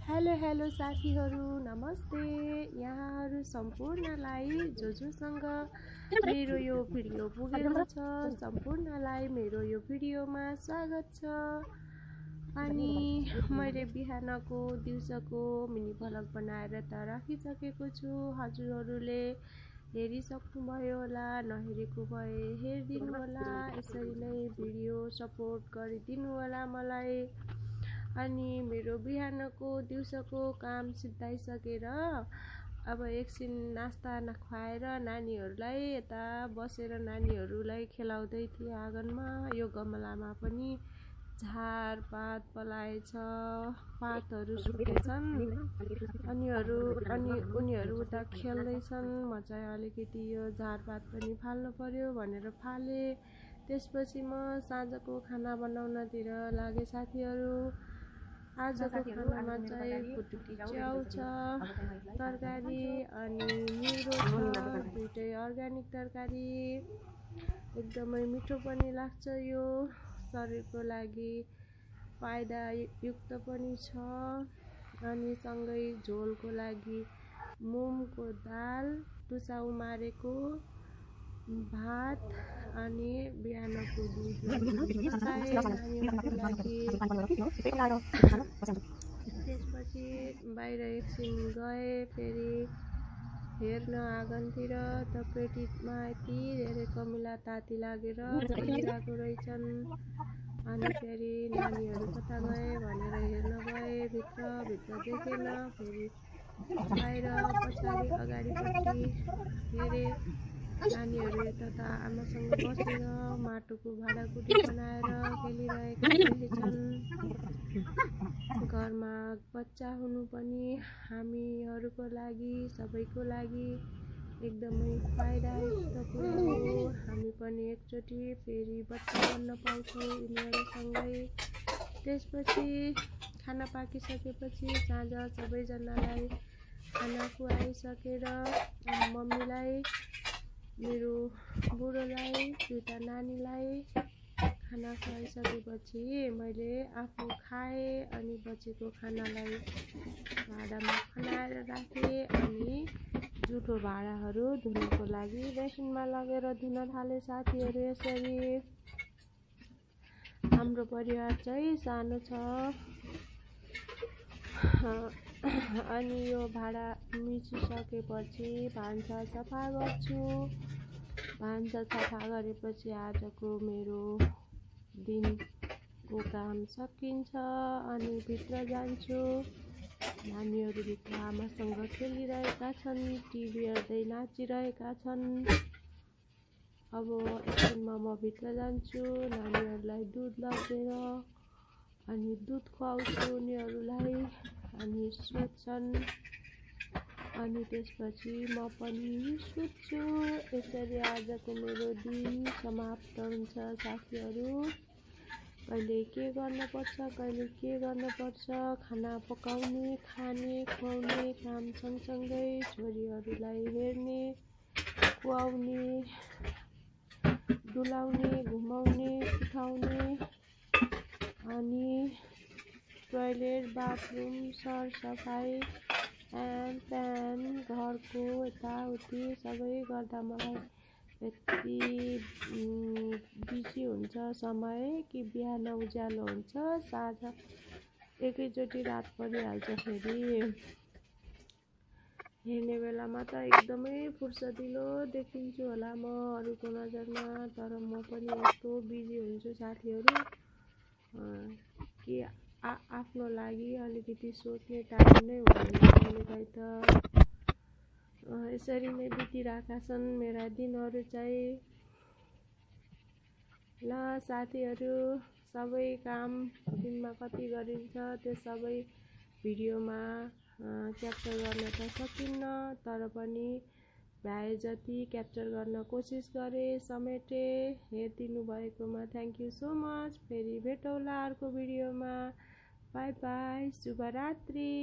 Hello साथीहरू, नमस्ते। यहाँहरू सम्पूर्णलाई जोसँग मेरो यो भिडियो पुगेको छ सम्पूर्णलाई मेरो यो भिडियोमा स्वागत छ। अनि मैले बिहानको दिउँसोको मिनी भ्लग बनाएर त राखिसकेको छु। हजुरहरूले हेरिसक्नुभयो होला, नहेरेको भए हेरिदिनु होला। यसरी नै भिडियो सपोर्ट गरिदिनु होला मलाई। अनि मेरो बिहानको दिउँसोको काम सिद्धाइसकेर अब एकछिन नास्ता खुवाएर नानीहरूलाई यता बसेर नानीहरूलाई खेलाउँदै थिएँ आँगनमा। यो गमलामा पनि झारपात पलाएछ, पातहरू सुकेछन् अनि उनीहरू उता खेल्दैछन्। म चाहिँ अलिकति यो झारपात पनि फाल्नु पर्यो भनेर फाले। त्यसपछि म साँझको खाना बनाउनतिर लागे साथीहरू। आजको खानामा चाहिँ फुटुकी च्याउ छ, तरकारी अनि निउरो छ, दुइटै अर्ग्यानिक तरकारी। एकदमै मिठो पनि लाग्छ, यो शरीरको लागि फाइदायुक्त पनि छ। अनि सँगै झोलको लागि मुङको दाल, टुसा उमारेको भात अनि बिहानको दुध त्यसपछि बाहिर एकछिन गए, फेरि हेर्न आँगनतिर त पेटीमा यति धेरै कमिला ताती लागेर चलिरहेको रहेछन्। अनि फेरि नानीहरू कता गए भनेर हेर्न गए, भित्र देखेन। फेरि बाहिर पछाडि अगाडिपट्टि हेरे, नानीहरू यता आमासँग बसेर माटोको भाँडाकुटी बनाएर खेलिरहेका रहेछन्। घरमा बच्चा हुनु पनि हामीहरूको लागि, सबैको लागि एकदमै फाइदायुक्त कुरा हो। हामी पनि एकचोटि फेरि बच्चा बन्न पाउँछौँ यिनीहरूसँगै। त्यसपछि खाना पाकिसकेपछि साँझ सबैजनालाई खाना खुवाइसकेर मम्मीलाई, मेरो बुढोलाई, दुईटा नानीलाई खाना खुवाइसकेपछि मैले आफू खाएँ। अनि बचेको खानालाई भाँडामा खनाएर राखेँ अनि जुठो भाँडाहरू धुनको लागि बेसिनमा लगेर धुन थालेँ साथीहरू। यसरी हाम्रो परिवार चाहिँ सानो छ। अनि यो भाँडा मिचिसकेपछि भान्सा सफा गर्छु। भान्सा सफा गरेपछि आजको मेरो दिनको काम सकिन्छ। अनि भित्र जान्छु। नानीहरू भित्र आमासँग खेलिरहेका छन्, टिभी हेर्दै नाचिरहेका छन्। अब एकछिनमा म भित्र जान्छु, नानीहरूलाई दुध लगेर अनि दुध खुवाउँछु उनीहरूलाई। अनि सुत्छन् अनि त्यसपछि म पनि सुत्छु। यसरी आजको मेरो दिन समाप्त हुन्छ साथीहरू। कहिले के गर्नुपर्छ, खाना पकाउने, खाने, खुवाउने काम सँगसँगै छोरीहरूलाई हेर्ने, खुवाउने, डुलाउने, घुमाउने, उठाउने अनि टोयलेट, बाथरुम, सरसफाइ, प्यान, घरको यताउति सबै गर्दा मलाई यति बिजी हुन्छ समय कि बिहान उज्यालो हुन्छ, साँझ एकैचोटि रात परिहाल्छ। फेरि हेर्ने बेलामा त एकदमै फुर्सदिलो देखिन्छु होला म अरूको नजरमा, तर म पनि यस्तो बिजी हुन्छु साथीहरू कि आफ्नो लागि अलिकति सोच्ने टाइम नै हुँदैन कहिलेकाहीँ त। यसरी नै बितिरहेका छन् मेरा दिनहरू चाहिँ। ल साथीहरू, सबै काम दिनमा कति गरिन्छ त्यो सबै भिडियोमा क्याप्चर गर्न त सकिन्न, तर पनि भ्याए जति क्याप्चर गर्न कोसिस गरेँ, समेटेँ। हेरिदिनु भएकोमा थ्याङ्क यू सो मच। फेरि भेटौँला अर्को भिडियोमा। बाई बाई, शुभरात्रि।